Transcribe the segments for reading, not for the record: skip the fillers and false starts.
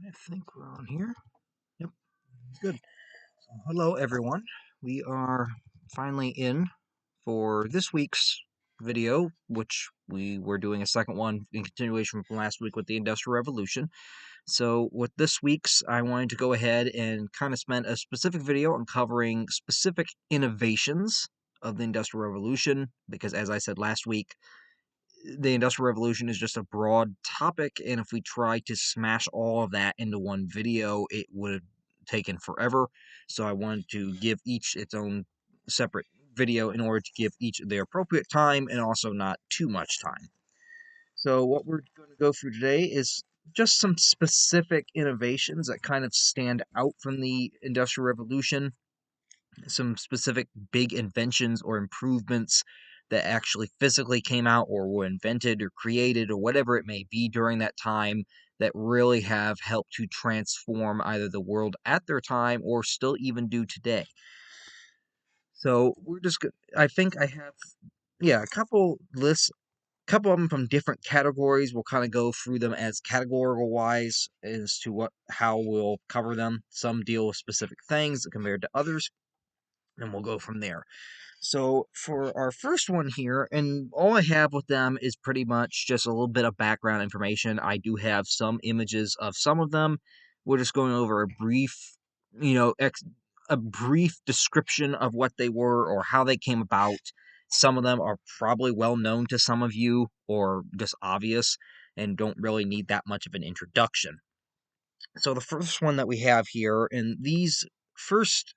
I think we're on here. Yep, good. So, hello, everyone. We are finally in for this week's video, which we were doing a second one in continuation from last week with the Industrial Revolution. So, with this week's, I wanted to go ahead and kind of spend a specific video on covering specific innovations of the Industrial Revolution, because as I said last week, the Industrial Revolution is just a broad topic, and if we try to smash all of that into one video, it would have taken forever. So I wanted to give each its own separate video in order to give each their appropriate time and also not too much time. So what we're going to go through today is just some specific innovations that kind of stand out from the Industrial Revolution, some specific big inventions or improvements that actually physically came out or were invented or created or whatever it may be during that time that really have helped to transform either the world at their time or still even do today. So we're just I think I have a couple lists, couple of them from different categories. We'll kind of go through them as categorical wise as to how we'll cover them. Some deal with specific things compared to others, and we'll go from there. So for our first one here, and all I have with them is pretty much just a little bit of background information. I do have some images of some of them. We're just going over a brief, a brief description of what they were or how they came about. Some of them are probably well known to some of you or just obvious and don't really need that much of an introduction. So the first one that we have here, and these first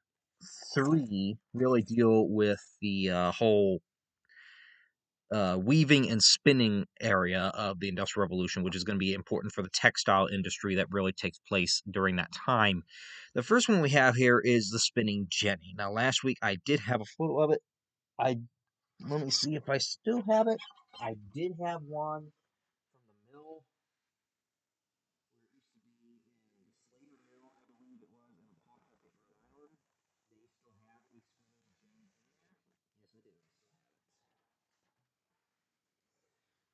three really deal with the whole weaving and spinning area of the Industrial Revolution, which is going to be important for the textile industry that really takes place during that time. The first one we have here is the spinning jenny. Now, last week I did have a photo of it. Let me see if I still have it. I did have one from the mill. Where it used to be in Slater Mill, I believe it was, in Pawtucket, Rhode Island. They still have a spinning jenny in there. Yes, I do.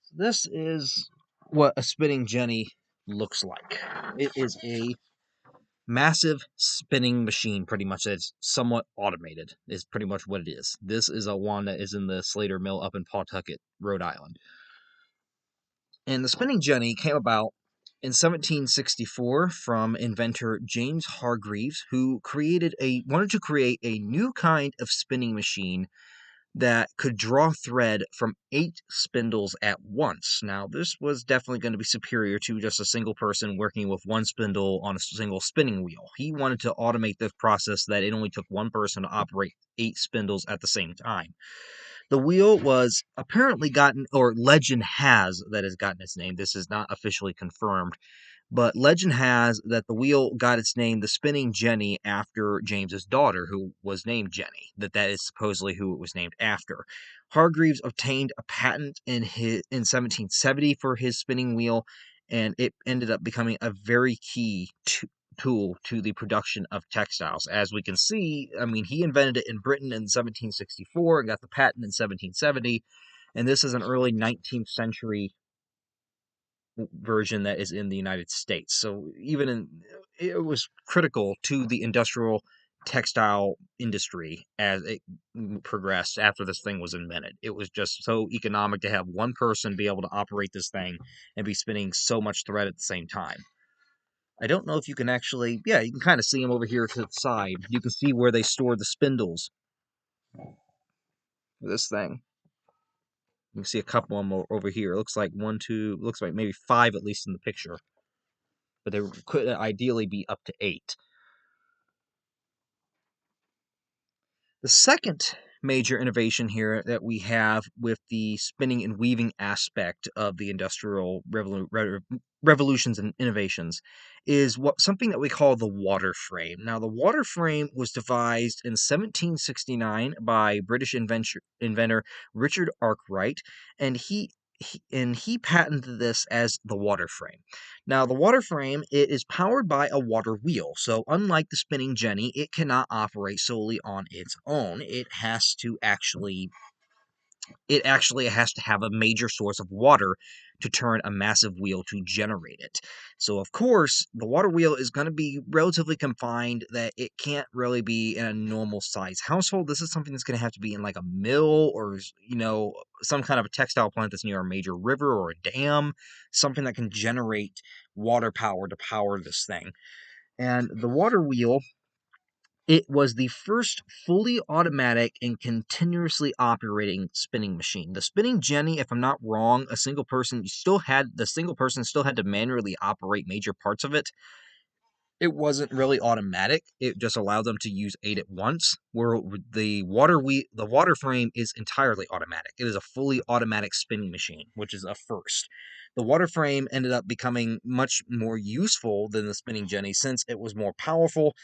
So this is what a spinning jenny looks like. It is a massive spinning machine, pretty much, that's somewhat automated, is pretty much what it is. This is a one that is in the Slater Mill up in Pawtucket, Rhode Island. And the spinning jenny came about in 1764 from inventor James Hargreaves, who wanted to create a new kind of spinning machine that could draw thread from 8 spindles at once. Now, this was definitely going to be superior to just a single person working with one spindle on a single spinning wheel. He wanted to automate this process that it only took one person to operate 8 spindles at the same time. The wheel was apparently gotten, or legend has that has gotten its name. This is not officially confirmed, but legend has that the wheel got its name, the spinning jenny, after James's daughter, who was named Jenny. That is supposedly who it was named after. Hargreaves obtained a patent in 1770 for his spinning wheel, and it ended up becoming a very key tool to the production of textiles. As we can see, I mean, he invented it in Britain in 1764 and got the patent in 1770, and this is an early 19th century version that is in the United States. So it was critical to the industrial textile industry as it progressed after this thing was invented. It was just so economic to have one person be able to operate this thing and be spinning so much thread at the same time. I don't know if you can actually, you can kind of see them over here to the side. You can see where they store the spindles for this thing. You can see a couple of them over here. It looks like one, two, looks like maybe 5 at least in the picture. But there could ideally be up to 8. The second major innovation here that we have with the spinning and weaving aspect of the industrial revolutions and innovations is something that we call the water frame. Now, the water frame was devised in 1769 by British inventor Richard Arkwright, and he patented this as the water frame. Now, the water frame, it is powered by a water wheel. So, unlike the spinning jenny, it cannot operate solely on its own. It actually has to have a major source of water to turn a massive wheel to generate it. So, of course, the water wheel is going to be relatively confined, that it can't really be in a normal size household. This is something that's going to have to be in like a mill or, some kind of a textile plant that's near a major river or a dam, something that can generate water power to power this thing. And the water wheel, it was the first fully automatic and continuously operating spinning machine. The spinning jenny, if I'm not wrong, the single person still had to manually operate major parts of it. It wasn't really automatic. It just allowed them to use 8 at once. Where the water frame is entirely automatic. It is a fully automatic spinning machine, which is a first. The water frame ended up becoming much more useful than the spinning jenny since it was more powerful,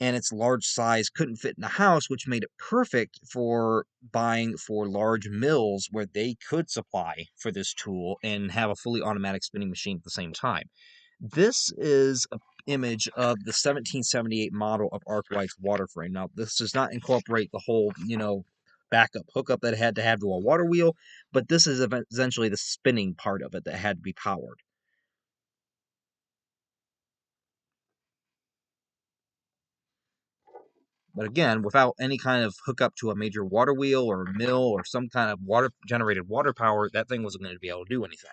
and its large size couldn't fit in a house, which made it perfect for buying for large mills where they could supply for this tool and have a fully automatic spinning machine at the same time. This is an image of the 1778 model of Arkwright's water frame. Now, this does not incorporate the whole, backup hookup that it had to have to a water wheel, but this is essentially the spinning part of it that had to be powered. But again, without any kind of hookup to a major water wheel or a mill or some kind of generated water power, that thing wasn't going to be able to do anything.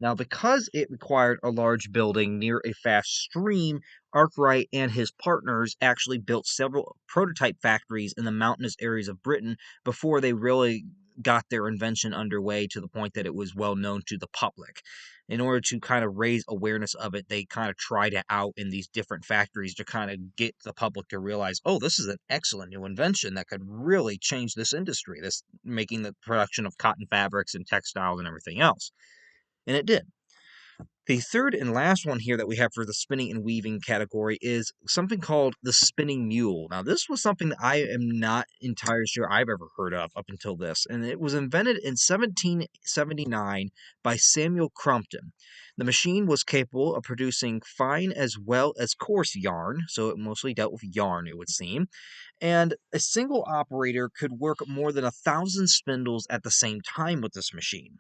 Now, because it required a large building near a fast stream, Arkwright and his partners actually built several prototype factories in the mountainous areas of Britain before they really got their invention underway to the point that it was well known to the public. In order to kind of raise awareness of it, they kind of tried it out in these different factories to kind of get the public to realize, oh, this is an excellent new invention that could really change this industry, this making the production of cotton fabrics and textiles and everything else. And it did. The third and last one here that we have for the spinning and weaving category is something called the spinning mule. Now, this was something that I am not entirely sure I've ever heard of up until this, and it was invented in 1779 by Samuel Crompton. The machine was capable of producing fine as well as coarse yarn, so it mostly dealt with yarn, it would seem, and a single operator could work more than 1,000 spindles at the same time with this machine.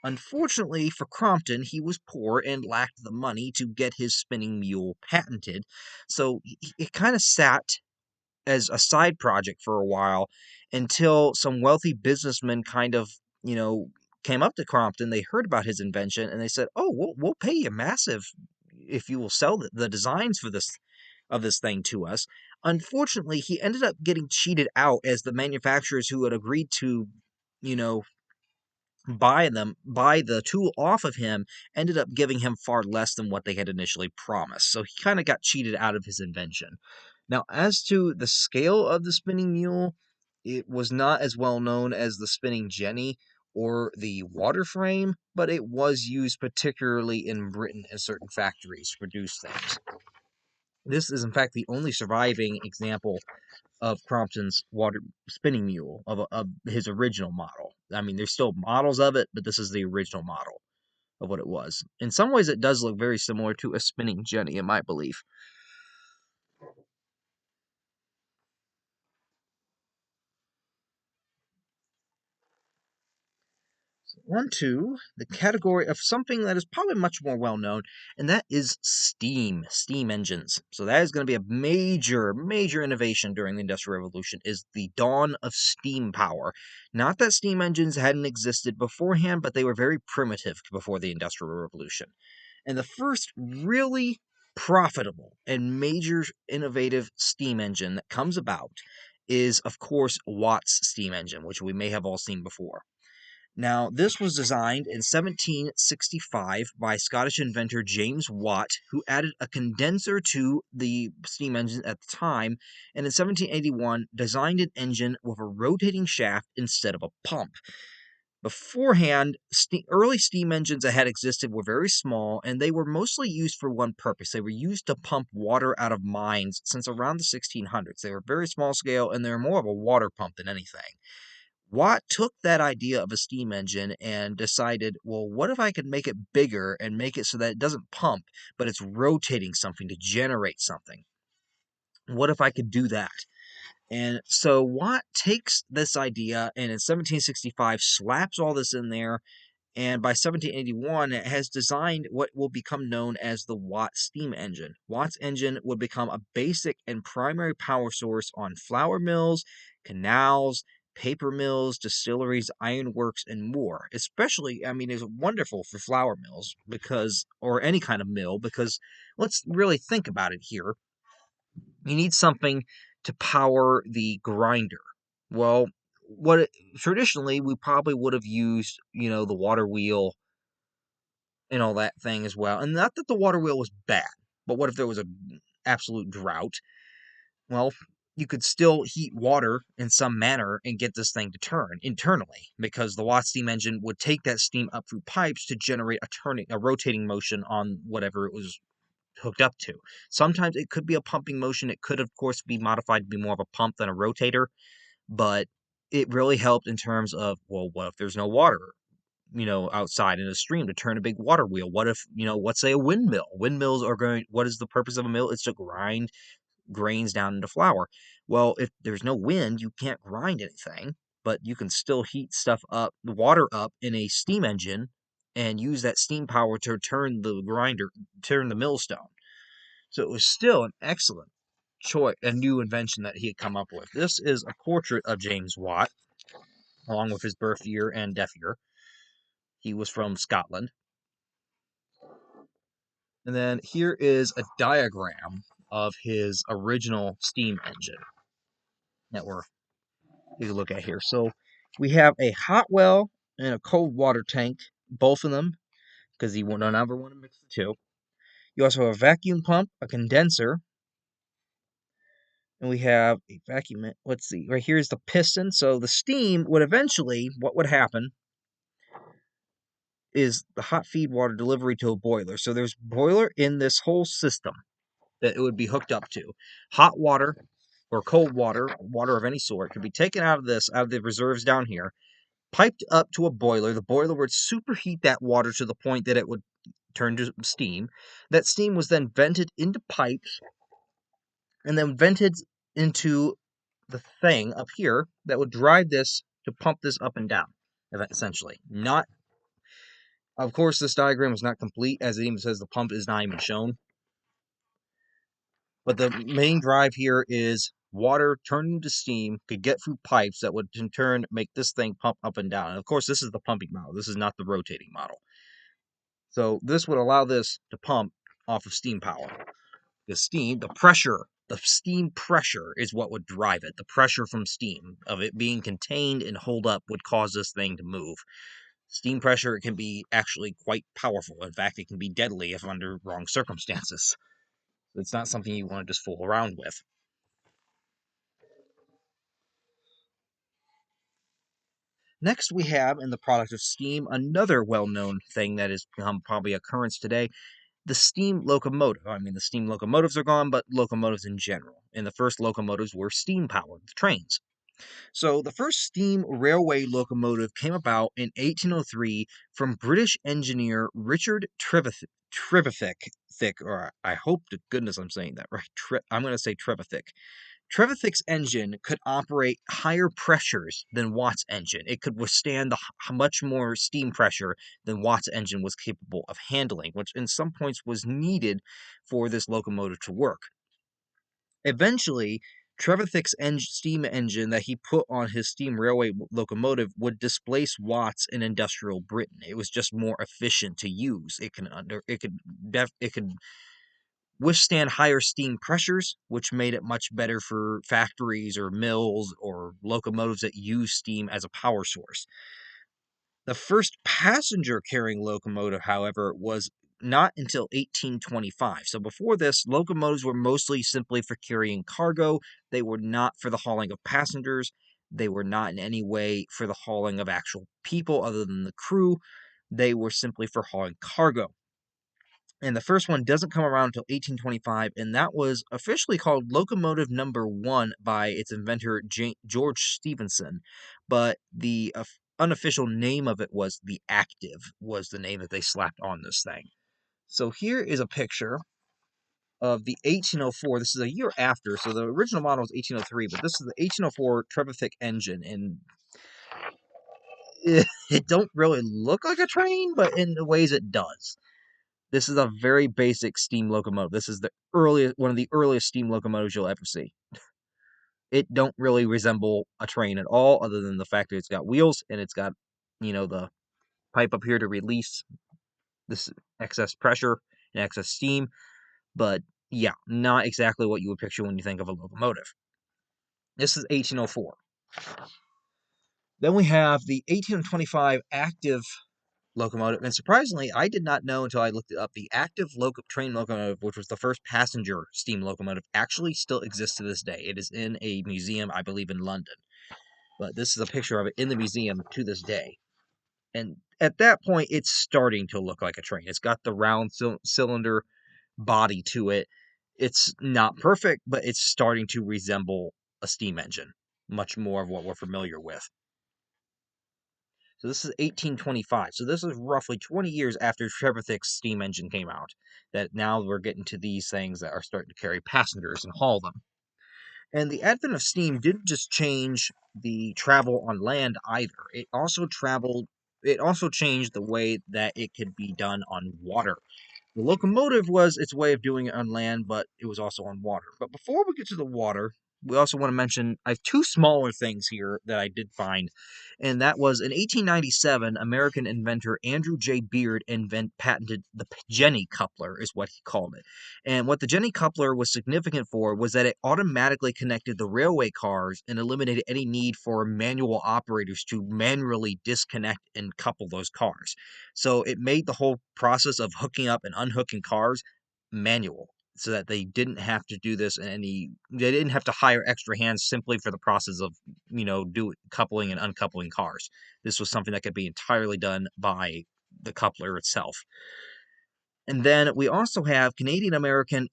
Unfortunately for Crompton, he was poor and lacked the money to get his spinning mule patented, so it kind of sat as a side project for a while until some wealthy businessmen kind of, came up to Crompton. They heard about his invention and they said, "Oh, we'll pay you massive if you will sell the designs for this thing to us." Unfortunately, he ended up getting cheated out as the manufacturers who had agreed to, you know, buy the tool off of him ended up giving him far less than what they had initially promised. So he kind of got cheated out of his invention. Now, as to the scale of the spinning mule, it was not as well known as the spinning jenny or the water frame, but it was used particularly in Britain in certain factories to produce things. This is, in fact, the only surviving example of Crompton's water spinning mule of his original model. I mean, there's still models of it, but this is the original model of what it was. In some ways, it does look very similar to a spinning jenny, in my belief. On to the category of something that is probably much more well known, and that is steam engines. So that is going to be a major innovation during the Industrial Revolution, is the dawn of steam power. Not that steam engines hadn't existed beforehand, but they were very primitive before the Industrial Revolution. And the first really profitable and major innovative steam engine that comes about is, of course, Watt's steam engine, which we may have all seen before. Now, this was designed in 1765 by Scottish inventor James Watt, who added a condenser to the steam engine at the time, and in 1781 designed an engine with a rotating shaft instead of a pump. Beforehand, early steam engines that had existed were very small, and they were mostly used for one purpose. They were used to pump water out of mines since around the 1600s. They were very small scale, and they were more of a water pump than anything. Watt took that idea of a steam engine and decided, well, what if I could make it bigger and make it so that it doesn't pump, but it's rotating something to generate something? What if I could do that? And so Watt takes this idea and in 1765 slaps all this in there, and by 1781 it has designed what will become known as the Watt steam engine. Watt's engine would become a basic and primary power source on flour mills, canals, paper mills, distilleries, ironworks, and more. Especially, I mean, it's wonderful for flour mills because, or any kind of mill, because let's really think about it here. You need something to power the grinder. Well, traditionally we probably would have used, the water wheel and all that thing as well. And not that the water wheel was bad, but what if there was an absolute drought? Well, you could still heat water in some manner and get this thing to turn internally because the Watt steam engine would take that steam up through pipes to generate a rotating motion on whatever it was hooked up to. Sometimes it could be a pumping motion. It could, of course, be modified to be more of a pump than a rotator, but it really helped in terms of, well, what if there's no water, outside in a stream to turn a big water wheel? What if, let's say a windmill? Windmills are going, what is the purpose of a mill? It's to grind grains down into flour. Well, if there's no wind, you can't grind anything, but you can still heat stuff up, the water up in a steam engine and use that steam power to turn turn the millstone. So it was still an excellent choice, a new invention that he had come up with. This is a portrait of James Watt, along with his birth year and death year. He was from Scotland. And then here is a diagram of his original steam engine that we're taking a look at here. So we have a hot well and a cold water tank, both of them, because he would not ever want to mix the two. You also have a vacuum pump, a condenser, and we have a vacuum. Let's see, right here is the piston. So the steam would eventually, what would happen is the hot feed water delivery to a boiler. So there's boiler in this whole system that it would be hooked up to. Hot water or cold water, water of any sort, could be taken out of the reserves down here, piped up to a boiler. The boiler would superheat that water to the point that it would turn to steam. That steam was then vented into pipes and then vented into the thing up here that would drive this to pump this up and down, essentially. Not, of course, this diagram is not complete, as it even says the pump is not even shown. But the main drive here is water turned into steam, could get through pipes that would in turn make this thing pump up and down. And of course, this is the pumping model. This is not the rotating model. So this would allow this to pump off of steam power. The steam pressure is what would drive it. The pressure from steam, of it being contained and hold up, would cause this thing to move. Steam pressure can be actually quite powerful. In fact, it can be deadly if under wrong circumstances. It's not something you want to just fool around with. Next, we have in the product of steam another well-known thing that has become probably occurrence today, the steam locomotive. I mean, the steam locomotives are gone, but locomotives in general. And the first locomotives were steam-powered, the trains. So the first steam railway locomotive came about in 1803 from British engineer Richard Trevithick, or I hope to goodness I'm saying that right. I'm going to say Trevithick. Trevithick's engine could operate higher pressures than Watt's engine. It could withstand much more steam pressure than Watt's engine was capable of handling, which in some points was needed for this locomotive to work. Eventually, Trevithick's steam engine that he put on his steam railway locomotive would displace Watt's in industrial Britain. It was just more efficient to use. It could withstand higher steam pressures, which made it much better for factories or mills or locomotives that use steam as a power source. The first passenger carrying locomotive, however, was not until 1825. So before this, locomotives were mostly simply for carrying cargo. They were not for the hauling of passengers. They were not in any way for the hauling of actual people other than the crew. They were simply for hauling cargo. And the first one doesn't come around until 1825, and that was officially called Locomotive Number 1 by its inventor, George Stephenson. But the unofficial name of it was the Active, was the name that they slapped on this thing. So here is a picture of the 1804. This is a year after, so the original model was 1803, but this is the 1804 Trebethick engine, and it don't really look like a train, but in the ways it does. This is a very basic steam locomotive. This is one of the earliest steam locomotives you'll ever see. It don't really resemble a train at all, other than the fact that it's got wheels and it's got, the pipe up here to release this excess pressure and excess steam. But yeah, not exactly what you would picture when you think of a locomotive. This is 1804. Then we have the 1825 active locomotive, and surprisingly, I did not know until I looked it up. The active train locomotive, which was the first passenger steam locomotive, actually still exists to this day. It is in a museum, I believe, in London. But this is a picture of it in the museum to this day. And at that point, it's starting to look like a train. It's got the round cylinder body to it. It's not perfect, but it's starting to resemble a steam engine, much more of what we're familiar with. So this is 1825. So this is roughly 20 years after Trevithick's steam engine came out. That now we're getting to these things that are starting to carry passengers and haul them. And the advent of steam didn't just change the travel on land either. It also changed the way that it could be done on water. The locomotive was its way of doing it on land, but it was also on water. But before we get to the water, we also want to mention I have two smaller things here that I did find, and that was in 1897, American inventor Andrew J. Beard patented the Jenny coupler, is what he called it. And what the Jenny coupler was significant for was that it automatically connected the railway cars and eliminated any need for manual operators to manually disconnect and couple those cars. So it made the whole process of hooking up and unhooking cars manual, so that they didn't have to do this they didn't have to hire extra hands simply for the process of, coupling and uncoupling cars. This was something that could be entirely done by the coupler itself. And then we also have Canadian-American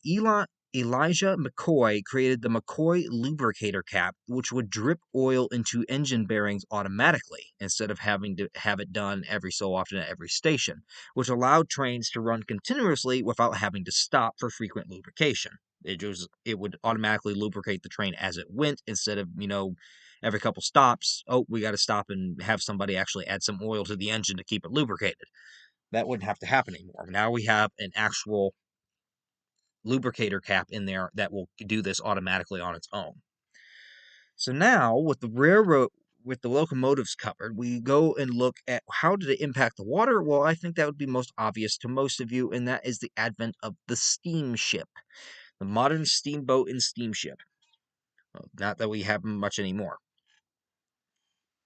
Elijah McCoy created the McCoy lubricator cap, which would drip oil into engine bearings automatically instead of having to have it done every so often at every station, which allowed trains to run continuously without having to stop for frequent lubrication. It would automatically lubricate the train as it went instead of, every couple stops, oh, we got to stop and have somebody actually add some oil to the engine to keep it lubricated. That wouldn't have to happen anymore. Now we have an actual lubricator cap in there that will do this automatically on its own. So now, with the locomotives covered, we go and look at how did it impact the water. Well, I think that would be most obvious to most of you, and that is the advent of the steamship, the modern steamboat and steamship. Well, not that we have much anymore.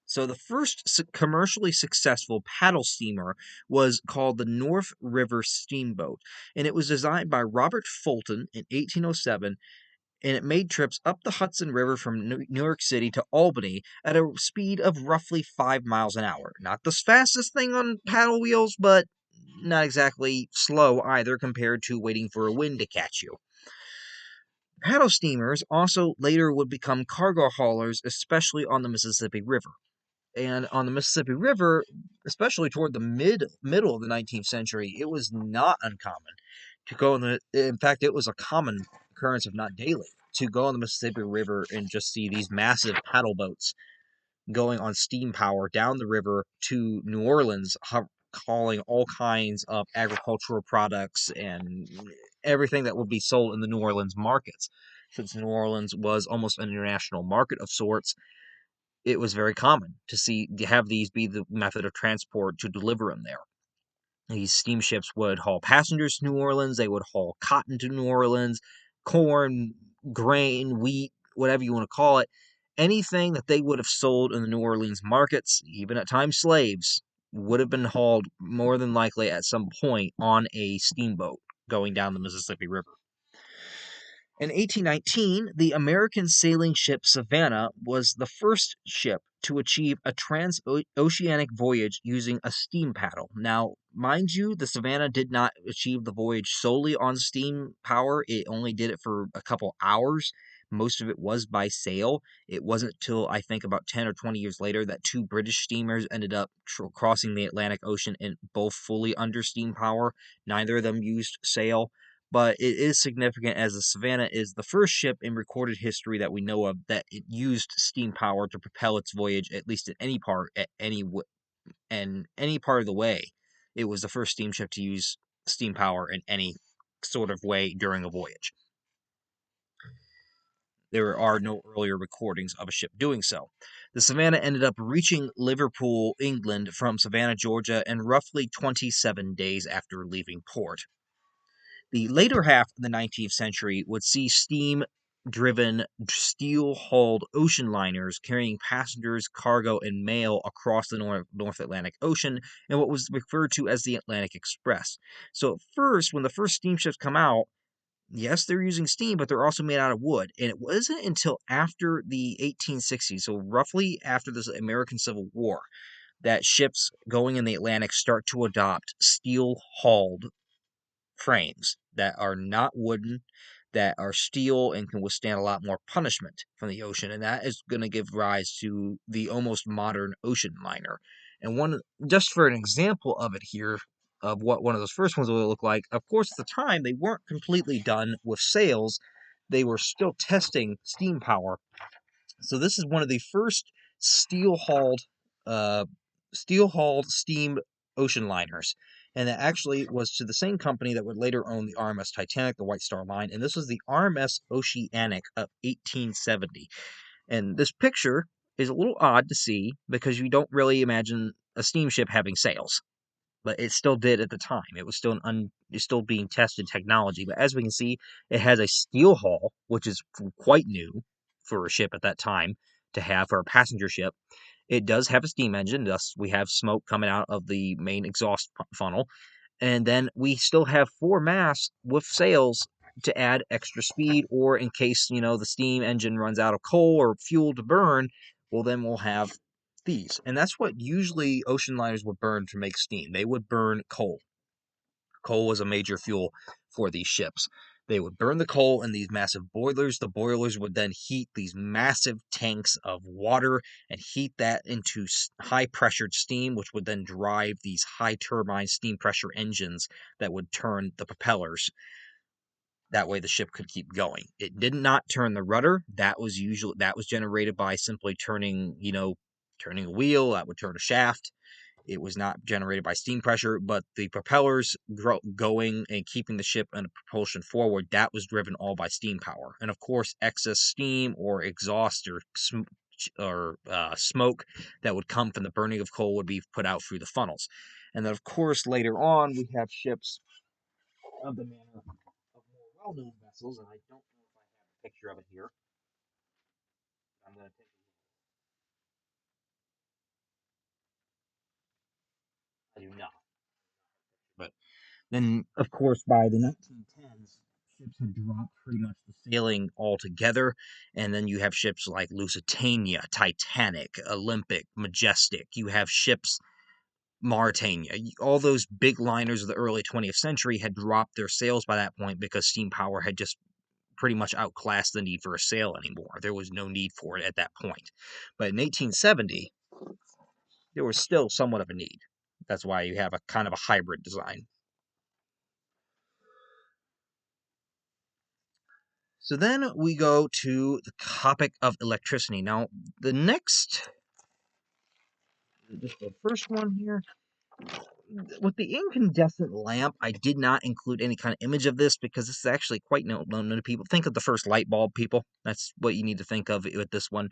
So the first commercially successful paddle steamer was called the North River Steamboat, and it was designed by Robert Fulton in 1807, and it made trips up the Hudson River from New York City to Albany at a speed of roughly 5 miles an hour. Not the fastest thing on paddle wheels, but not exactly slow either compared to waiting for a wind to catch you. Paddle steamers also later would become cargo haulers, especially on the Mississippi River. And on the Mississippi River, especially toward the middle of the 19th century, it was not uncommon to go in fact, it was a common occurrence, if not daily, to go on the Mississippi River and just see these massive paddle boats going on steam power down the river to New Orleans, hauling all kinds of agricultural products and everything that would be sold in the New Orleans markets. Since New Orleans was almost an international market of sorts, it was very common to have these be the method of transport to deliver them there. These steamships would haul passengers to New Orleans, they would haul cotton to New Orleans, corn, grain, wheat, whatever you want to call it. Anything that they would have sold in the New Orleans markets, even at times slaves, would have been hauled more than likely at some point on a steamboat going down the Mississippi River. In 1819, the American sailing ship Savannah was the first ship to achieve a transoceanic voyage using a steam paddle. Now, mind you, the Savannah did not achieve the voyage solely on steam power. It only did it for a couple hours. Most of it was by sail. It wasn't till I think about 10 or 20 years later that two British steamers ended up crossing the Atlantic Ocean and both fully under steam power. Neither of them used sail. but it is significant as the Savannah is the first ship in recorded history that we know of that it used steam power to propel its voyage, at least in any part of the way. It was the first steamship to use steam power in any sort of way during a voyage. There are no earlier recordings of a ship doing so. The Savannah ended up reaching Liverpool, England from Savannah, Georgia, in roughly 27 days after leaving port. The later half of the 19th century would see steam driven, steel hulled ocean liners carrying passengers, cargo, and mail across the North Atlantic Ocean in what was referred to as the Atlantic Express. So, at first, when the first steamships come out, yes, they're using steam, but they're also made out of wood. And it wasn't until after the 1860s, so roughly after the American Civil War, that ships going in the Atlantic start to adopt steel hulled frames that are not wooden, that are steel and can withstand a lot more punishment from the ocean. And that is going to give rise to the almost modern ocean liner. And just for an example of it here, of what one of those first ones will look like, of course, at the time, they weren't completely done with sails. They were still testing steam power. So this is one of the first steel-hauled, uh, steel-hauled steam ocean liners, and that actually was to the same company that would later own the RMS Titanic, the White Star Line, and this was the RMS Oceanic of 1870. And this picture is a little odd to see because you don't really imagine a steamship having sails, but it still did at the time. It was still it's still being tested technology. But as we can see, it has a steel hull, which is quite new for a ship at that time to have for a passenger ship. It does have a steam engine, thus we have smoke coming out of the main exhaust funnel. And then we still have four masts with sails to add extra speed, or in case, the steam engine runs out of coal or fuel to burn, well, then we'll have these. And that's what usually ocean liners would burn to make steam. They would burn coal. Coal was a major fuel for these ships. They would burn the coal in these massive boilers. The boilers would then heat these massive tanks of water and heat that into high pressured steam, which would then drive these high turbine steam pressure engines that would turn the propellers. That way the ship could keep going. It did not turn the rudder. That was generated by simply turning a wheel. That would turn a shaft. It was not generated by steam pressure, but the propellers going and keeping the ship in a propulsion forward, that was driven all by steam power. And of course, excess steam or exhaust or smoke that would come from the burning of coal would be put out through the funnels. And then, of course, later on, we have ships of the manner of more well-known vessels, and I don't know if I have a picture of it here. I'm going to take I do not. But then, of course, by the 1910s, ships had dropped pretty much the sailing altogether, and then you have ships like Lusitania, Titanic, Olympic, Majestic. You have ships Mauritania. All those big liners of the early 20th century had dropped their sails by that point because steam power had just pretty much outclassed the need for a sail anymore. There was no need for it at that point. But in 1870, there was still somewhat of a need. That's why you have a kind of a hybrid design. So then we go to the topic of electricity. Now, just the first one here, with the incandescent lamp, I did not include any kind of image of this because this is actually quite known to people. Think of the first light bulb, people. That's what you need to think of with this one.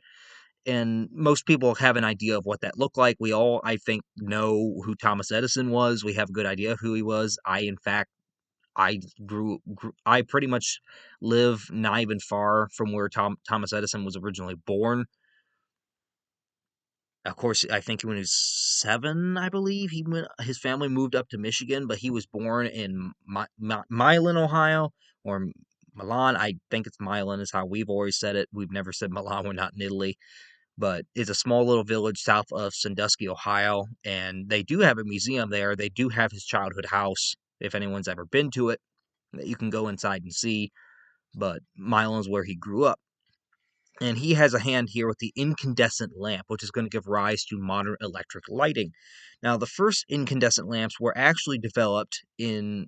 And most people have an idea of what that looked like. We all, I think, know who Thomas Edison was. We have a good idea of who he was. In fact, I pretty much live not even far from where Thomas Edison was originally born. Of course, I think when he was 7, I believe his family moved up to Michigan, but he was born in Milan, Ohio, or Milan. I think it's Milan is how we've always said it. We've never said Milan. We're not in Italy, but it's a small little village south of Sandusky, Ohio, and they do have a museum there. They do have his childhood house. If anyone's ever been to it, that you can go inside and see. But Milan's where he grew up. And he has a hand here with the incandescent lamp, which is going to give rise to modern electric lighting. Now, the first incandescent lamps were actually developed in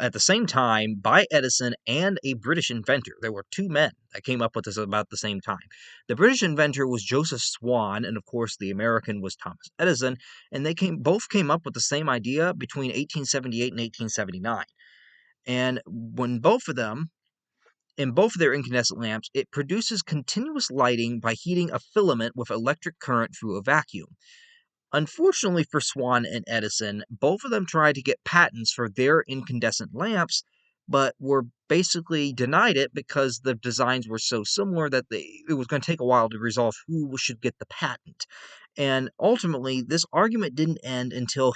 at the same time by Edison and a British inventor. There were two men that came up with this about the same time. The British inventor was Joseph Swan, and of course the American was Thomas Edison, and they both came up with the same idea between 1878 and 1879. And when both of them, in both of their incandescent lamps, it produces continuous lighting by heating a filament with electric current through a vacuum. Unfortunately for Swan and Edison, both of them tried to get patents for their incandescent lamps, but were basically denied it because the designs were so similar that it was going to take a while to resolve who should get the patent. And ultimately, this argument didn't end until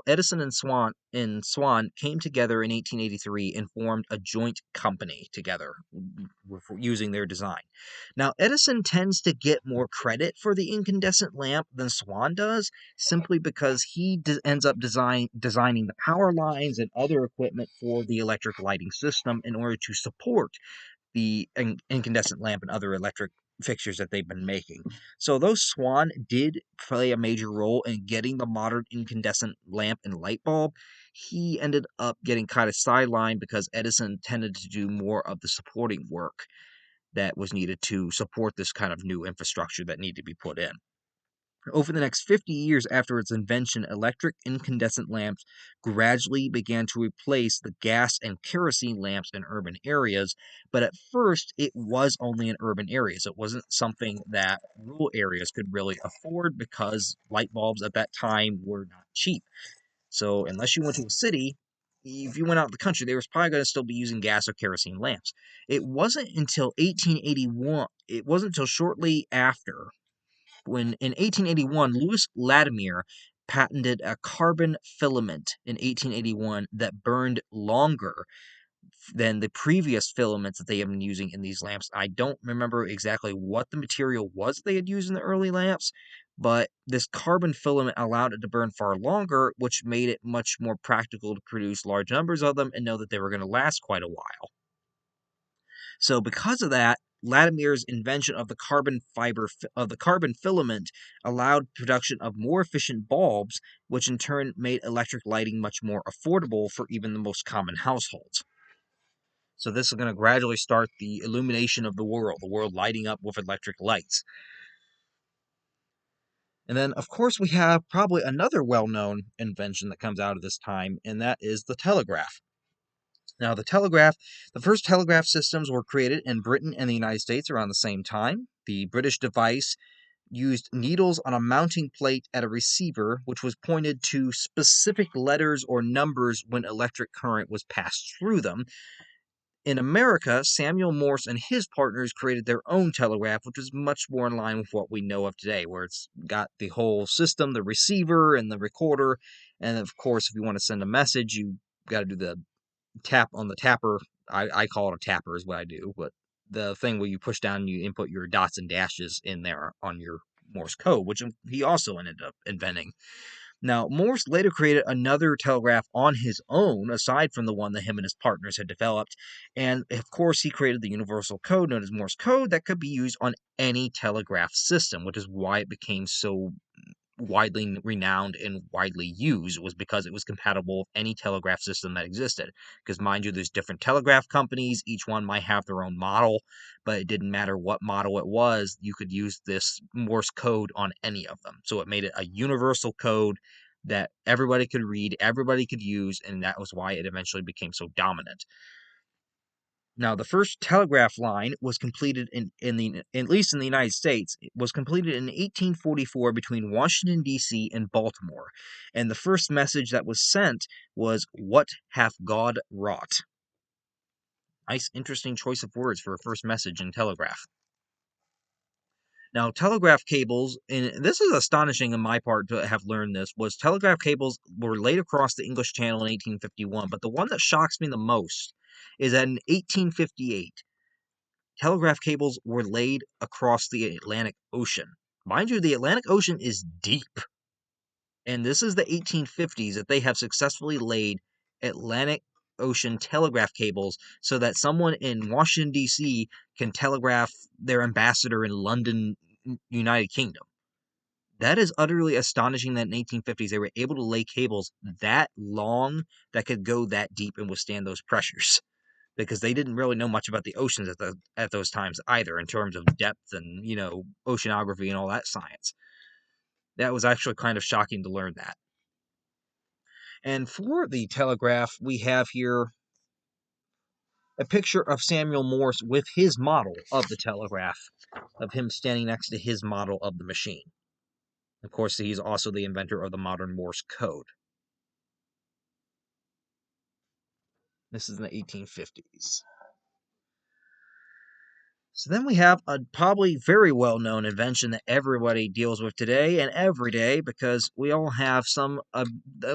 Edison and Swan came together in 1883 and formed a joint company together using their design. Now, Edison tends to get more credit for the incandescent lamp than Swan does, simply because he ends up designing the power lines and other equipment for the electric lighting system in order to support the incandescent lamp and other electric fixtures that they've been making. So though Swan did play a major role in getting the modern incandescent lamp and light bulb, he ended up getting kind of sidelined because Edison tended to do more of the supporting work that was needed to support this kind of new infrastructure that needed to be put in. Over the next 50 years after its invention, electric incandescent lamps gradually began to replace the gas and kerosene lamps in urban areas, but at first it was only in urban areas. It wasn't something that rural areas could really afford because light bulbs at that time were not cheap. So unless you went to a city, if you went out in the country, they was probably going to still be using gas or kerosene lamps. It wasn't until 1881, it wasn't until shortly after when in 1881, Louis Latimer patented a carbon filament in 1881 that burned longer than the previous filaments that they had been using in these lamps. I don't remember exactly what the material was they had used in the early lamps, but this carbon filament allowed it to burn far longer, which made it much more practical to produce large numbers of them and know that they were going to last quite a while. So because of that, Latimer's invention of the carbon filament allowed production of more efficient bulbs, which in turn made electric lighting much more affordable for even the most common households. So this is going to gradually start the illumination of the world lighting up with electric lights. And then, of course, we have probably another well-known invention that comes out of this time, and that is the telegraph. Now, the first telegraph systems were created in Britain and the United States around the same time. The British device used needles on a mounting plate at a receiver, which was pointed to specific letters or numbers when electric current was passed through them. In America, Samuel Morse and his partners created their own telegraph, which is much more in line with what we know of today, where it's got the whole system, the receiver and the recorder. And of course, if you want to send a message, you got to do the tap on the tapper. I call it a tapper is what I do, but the thing where you push down and you input your dots and dashes in there on your Morse code, which he also ended up inventing. Now, Morse later created another telegraph on his own, aside from the one that him and his partners had developed, and of course he created the universal code known as Morse code that could be used on any telegraph system, which is why it became so widely renowned and widely used, was because it was compatible with any telegraph system that existed. Because mind you, there's different telegraph companies, each one might have their own model, but it didn't matter what model it was, you could use this Morse code on any of them. So it made it a universal code that everybody could read, everybody could use, and that was why it eventually became so dominant. Now, the first telegraph line was completed at least in the United States, it was completed in 1844 between Washington, D.C. and Baltimore. And the first message that was sent was, "What hath God wrought?" Nice, interesting choice of words for a first message in telegraph. Now, telegraph cables, and this is astonishing on my part to have learned this, was telegraph cables were laid across the English Channel in 1851, but the one that shocks me the most is that in 1858, telegraph cables were laid across the Atlantic Ocean. Mind you, the Atlantic Ocean is deep, and this is the 1850s that they have successfully laid Atlantic Ocean telegraph cables so that someone in Washington, D.C. can telegraph their ambassador in London, United Kingdom. That is utterly astonishing that in 1850s they were able to lay cables that long that could go that deep and withstand those pressures, because they didn't really know much about the oceans at those times either, in terms of depth and, oceanography and all that science. That was actually kind of shocking to learn that. And for the telegraph, we have here a picture of Samuel Morse with his model of the telegraph, of him standing next to his model of the machine. Of course, he's also the inventor of the modern Morse code. This is in the 1850s. So then we have a probably very well-known invention that everybody deals with today and every day, because we all have some, at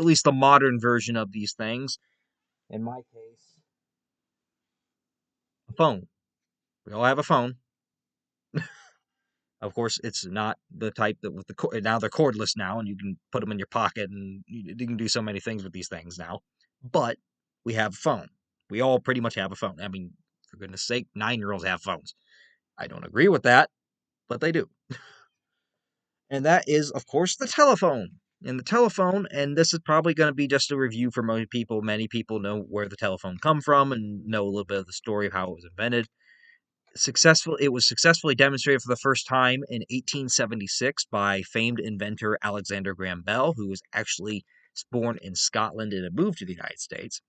least the modern version of these things. In my case, a phone. We all have a phone. Of course, it's not the type that with the now they're cordless now, and you can put them in your pocket, and you can do so many things with these things now. But we have a phone. We all pretty much have a phone. I mean, for goodness sake, 9-year-olds have phones. I don't agree with that, but they do. And that is, of course, the telephone. And the telephone, and this is probably going to be just a review for most people. Many people know where the telephone come from and know a little bit of the story of how it was invented. It was successfully demonstrated for the first time in 1876 by famed inventor Alexander Graham Bell, who was actually born in Scotland and had moved to the United States.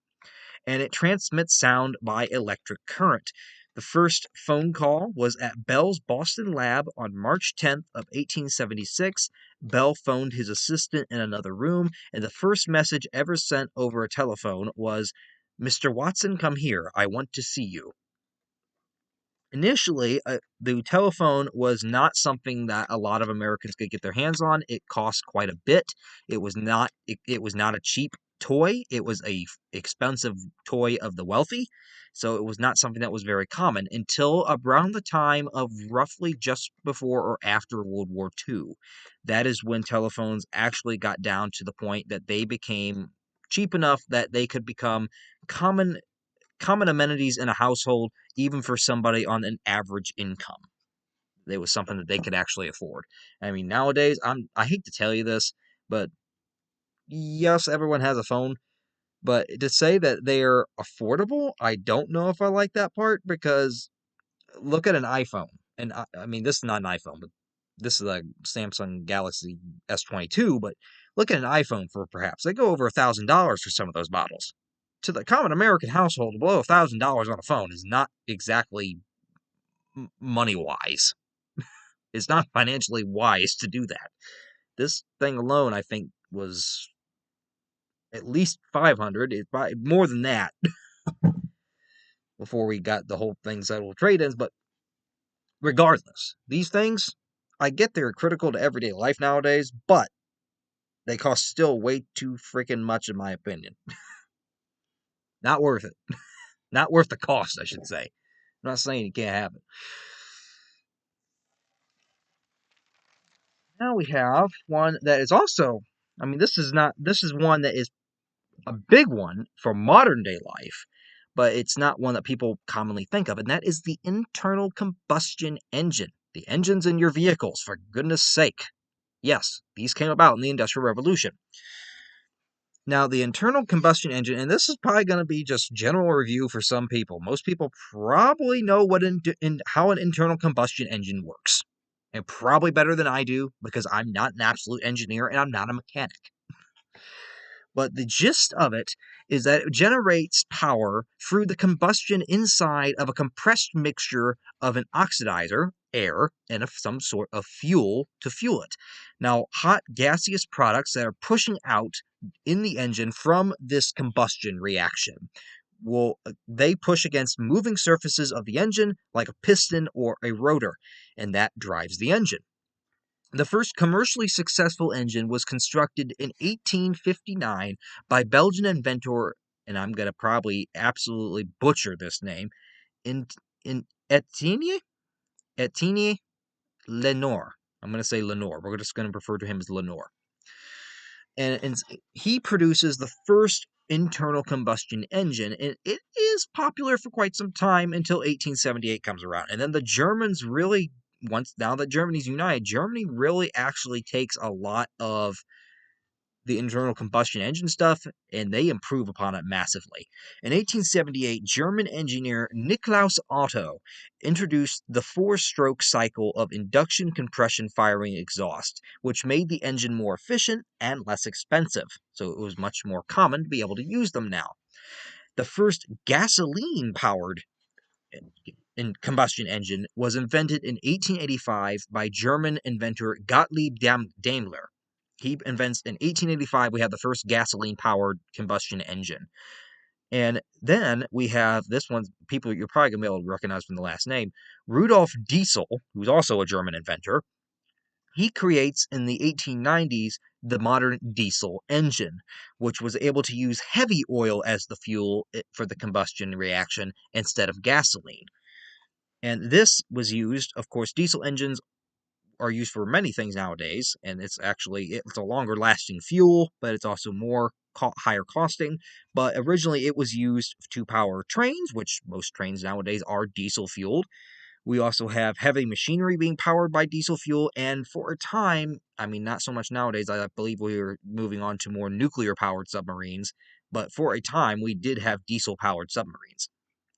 And it transmits sound by electric current. The first phone call was at Bell's Boston lab on March 10th of 1876. Bell phoned his assistant in another room, and the first message ever sent over a telephone was, "Mr. Watson, come here. I want to see you." Initially, the telephone was not something that a lot of Americans could get their hands on. It cost quite a bit. It was not a cheap toy. It was a expensive toy of the wealthy. So it was not something that was very common until around the time of roughly just before or after World War II. That is when telephones actually got down to the point that they became cheap enough that they could become common amenities in a household, even for somebody on an average income. It was something that they could actually afford. I mean, nowadays, I hate to tell you this, but yes, everyone has a phone. But to say that they're affordable, I don't know if I like that part, because look at an iPhone. And I mean, this is not an iPhone, but this is a Samsung Galaxy S22. But look at an iPhone for perhaps. They go over $1,000 for some of those models. To the common American household, below $1,000 on a phone is not exactly money wise. It's not financially wise to do that. This thing alone, I think, was at least 500, more than that, before we got the whole thing settled with trade-ins. But regardless, these things, I get they're critical to everyday life nowadays, but they cost still way too freaking much, in my opinion. Not worth it. Not worth the cost, I should say. I'm not saying you can't have it. Now we have one that is also, I mean, this is one that is a big one for modern day life, but it's not one that people commonly think of, and that is the internal combustion engine. The engines in your vehicles, for goodness sake. Yes, these came about in the Industrial Revolution. Now, the internal combustion engine, and this is probably going to be just general review for some people. Most people probably know how an internal combustion engine works. And probably better than I do, because I'm not an absolute engineer and I'm not a mechanic. But the gist of it is that it generates power through the combustion inside of a compressed mixture of an oxidizer, air, and some sort of fuel to fuel it. Now, hot gaseous products that are pushing out in the engine from this combustion reaction they push against moving surfaces of the engine like a piston or a rotor, and that drives the engine. The first commercially successful engine was constructed in 1859 by Belgian inventor, and I'm going to probably absolutely butcher this name, in Etienne Lenoir. I'm going to say Lenoir. We're just going to refer to him as Lenoir. And he produces the first internal combustion engine, and it is popular for quite some time until 1878 comes around. And then the Germans really now that Germany's united, Germany really actually takes a lot of the internal combustion engine stuff, and they improve upon it massively. In 1878, German engineer Niklaus Otto introduced the four-stroke cycle of induction compression firing exhaust, which made the engine more efficient and less expensive, so it was much more common to be able to use them now. The first gasoline-powered combustion engine was invented in 1885 by German inventor Gottlieb Daimler. He invents in 1885, we have the first gasoline powered combustion engine. And then we have this one, people you're probably going to be able to recognize from the last name, Rudolf Diesel, who's also a German inventor. He creates in the 1890s the modern diesel engine, which was able to use heavy oil as the fuel for the combustion reaction instead of gasoline. And this was used, of course, diesel engines are used for many things nowadays, and it's a longer lasting fuel, but it's also more higher costing. But originally it was used to power trains, which most trains nowadays are diesel fueled. We also have heavy machinery being powered by diesel fuel, and for a time, I mean, not so much nowadays, I believe we are moving on to more nuclear powered submarines, but for a time we did have diesel powered submarines.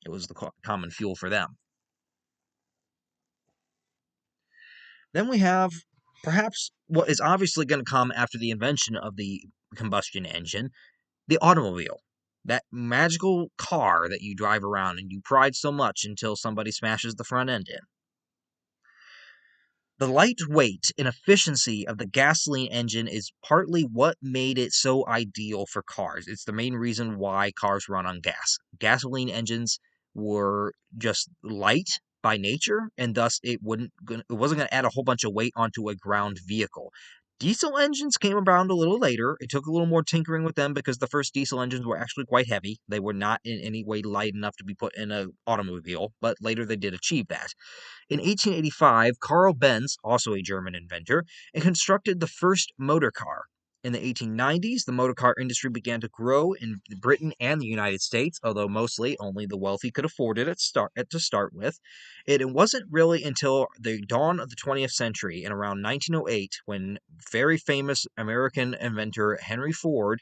It was the common fuel for them. Then we have perhaps what is obviously going to come after the invention of the combustion engine, the automobile. That magical car that you drive around and you pride so much until somebody smashes the front end in. The lightweight and efficiency of the gasoline engine is partly what made it so ideal for cars. It's the main reason why cars run on gas. Gasoline engines were just light by nature, and thus it wasn't going to add a whole bunch of weight onto a ground vehicle. Diesel engines came around a little later. It took a little more tinkering with them because the first diesel engines were actually quite heavy. They were not in any way light enough to be put in an automobile, but later they did achieve that. In 1885, Carl Benz, also a German inventor, constructed the first motor car. In the 1890s, the motor car industry began to grow in Britain and the United States, although mostly only the wealthy could afford it to start with. It wasn't really until the dawn of the 20th century, in around 1908, when very famous American inventor Henry Ford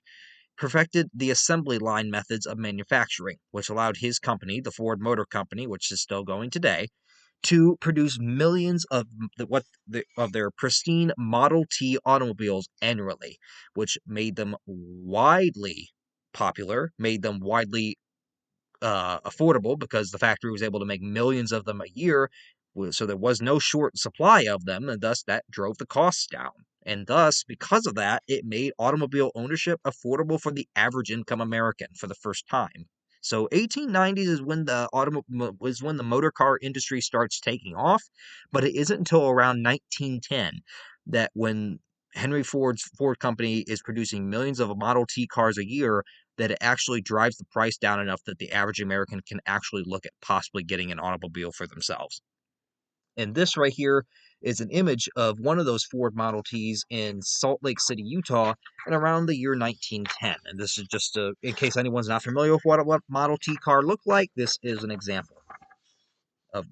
perfected the assembly line methods of manufacturing, which allowed his company, the Ford Motor Company, which is still going today, to produce millions of their pristine Model T automobiles annually, which made them widely popular, made them widely affordable because the factory was able to make millions of them a year, so there was no short supply of them, and thus that drove the costs down. And thus, because of that, it made automobile ownership affordable for the average income American for the first time. So 1890s is when the motor car industry starts taking off, but it isn't until around 1910 that when Henry Ford's Ford Company is producing millions of Model T cars a year, that it actually drives the price down enough that the average American can actually look at possibly getting an automobile for themselves. And this right here is an image of one of those Ford Model Ts in Salt Lake City, Utah, in around the year 1910. And this is just in case anyone's not familiar with what a Model T car looked like, this is an example of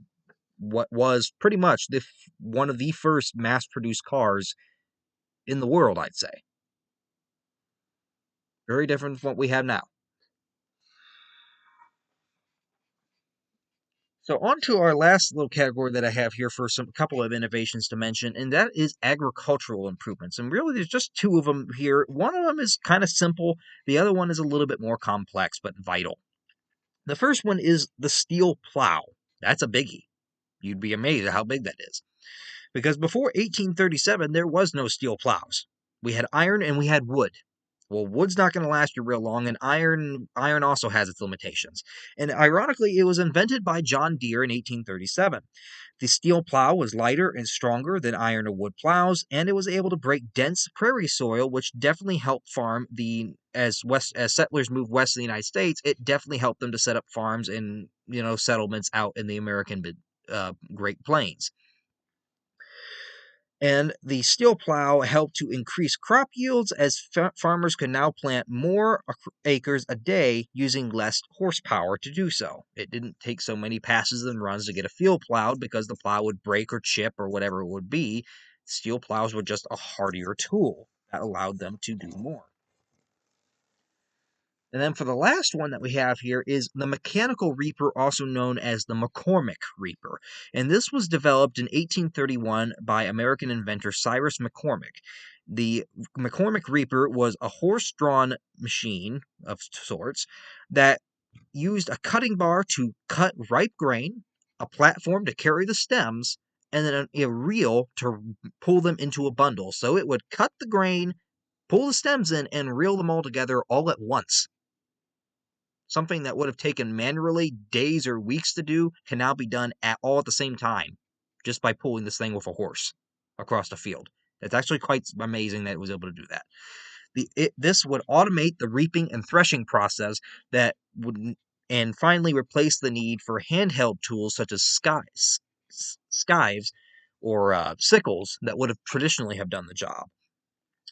what was pretty much one of the first mass-produced cars in the world, I'd say. Very different from what we have now. So on to our last little category that I have here for a couple of innovations to mention, and that is agricultural improvements. And really, there's just two of them here. One of them is kind of simple. The other one is a little bit more complex, but vital. The first one is the steel plow. That's a biggie. You'd be amazed at how big that is. Because before 1837, there was no steel plows. We had iron and we had wood. Well, wood's not going to last you real long, and iron also has its limitations. And ironically, it was invented by John Deere in 1837. The steel plow was lighter and stronger than iron or wood plows, and it was able to break dense prairie soil, which definitely helped farm as settlers moved west of the United States. It definitely helped them to set up farms and settlements out in the American Great Plains. And the steel plow helped to increase crop yields as farmers could now plant more acres a day using less horsepower to do so. It didn't take so many passes and runs to get a field plowed because the plow would break or chip or whatever it would be. Steel plows were just a hardier tool that allowed them to do more. And then for the last one that we have here is the mechanical reaper, also known as the McCormick reaper. And this was developed in 1831 by American inventor Cyrus McCormick. The McCormick reaper was a horse-drawn machine of sorts that used a cutting bar to cut ripe grain, a platform to carry the stems, and then a reel to pull them into a bundle. So it would cut the grain, pull the stems in, and reel them all together all at once. Something that would have taken manually days or weeks to do can now be done all at the same time, just by pulling this thing with a horse across the field. It's actually quite amazing that it was able to do that. This would automate the reaping and threshing process that would, and finally replace the need for handheld tools such as scythes or sickles that would have traditionally have done the job.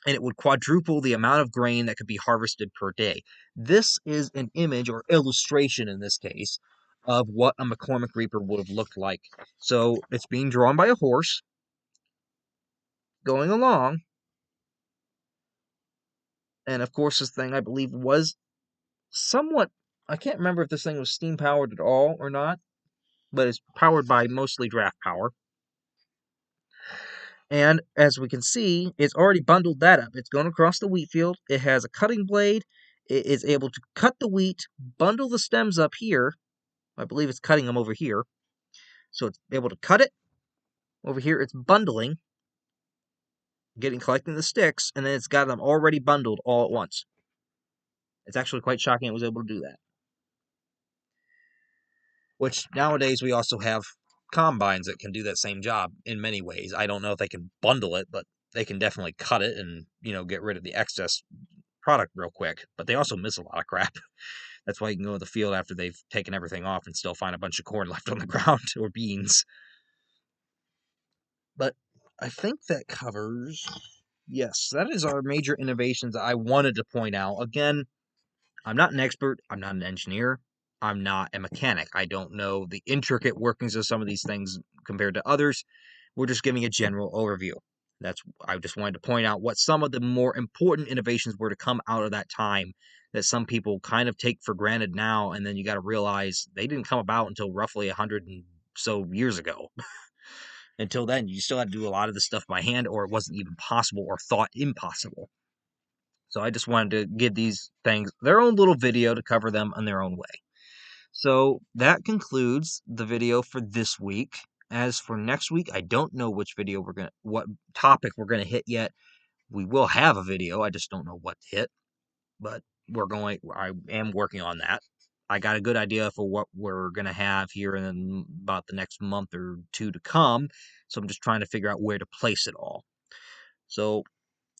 And it would quadruple the amount of grain that could be harvested per day. This is an image or illustration in this case of what a McCormick reaper would have looked like. So it's being drawn by a horse going along. And of course, this thing I believe was somewhat, I can't remember if this thing was steam powered at all or not, but it's powered by mostly draft power. And as we can see, it's already bundled that up. It's going across the wheat field. It has a cutting blade. It is able to cut the wheat, bundle the stems up here. I believe it's cutting them over here. So it's able to cut it. Over here, it's bundling, collecting the sticks, and then it's got them already bundled all at once. It's actually quite shocking it was able to do that. Which nowadays we also have combines that can do that same job in many ways. I don't know if they can bundle it, but they can definitely cut it and, get rid of the excess product real quick. But they also miss a lot of crap. That's why you can go to the field after they've taken everything off and still find a bunch of corn left on the ground or beans. But I think that covers, yes, that is our major innovations I wanted to point out. Again, I'm not an expert. I'm not an engineer. I'm not a mechanic. I don't know the intricate workings of some of these things compared to others. We're just giving a general overview. I just wanted to point out what some of the more important innovations were to come out of that time that some people kind of take for granted now, and then you got to realize they didn't come about until roughly 100 and so years ago. Until then, you still had to do a lot of this stuff by hand, or it wasn't even possible or thought impossible. So I just wanted to give these things their own little video to cover them in their own way. So that concludes the video for this week. As for next week, I don't know what topic we're gonna hit yet. We will have a video. I just don't know what to hit, but I am working on that. I got a good idea for what we're gonna have here in about the next month or two to come. So I'm just trying to figure out where to place it all. So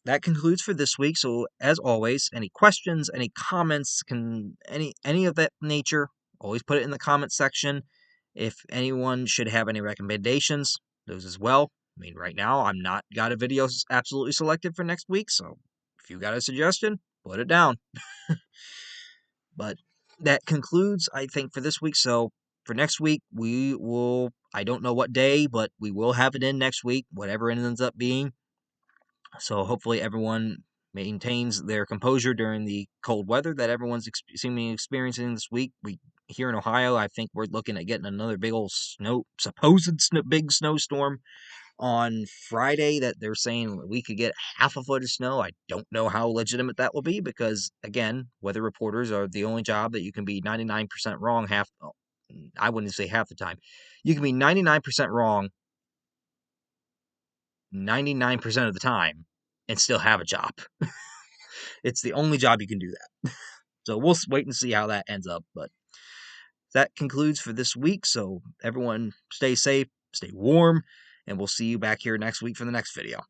that concludes for this week. So as always, any questions, any comments, any of that nature, always put it in the comments section. If anyone should have any recommendations, those as well. I mean, right now I'm not got a video absolutely selected for next week, so if you got a suggestion, put it down. But that concludes, I think, for this week. So for next week, I don't know what day, but we will have it in next week, whatever it ends up being. So hopefully everyone maintains their composure during the cold weather that everyone's seemingly experiencing this week. Here in Ohio, I think we're looking at getting another big old big snowstorm on Friday that they're saying we could get half a foot of snow. I don't know how legitimate that will be because, again, weather reporters are the only job that you can be 99% wrong I wouldn't say half the time. You can be 99% wrong 99% of the time and still have a job. It's the only job you can do that. So we'll wait and see how that ends up. But that concludes for this week. So everyone stay safe, stay warm, and we'll see you back here next week for the next video.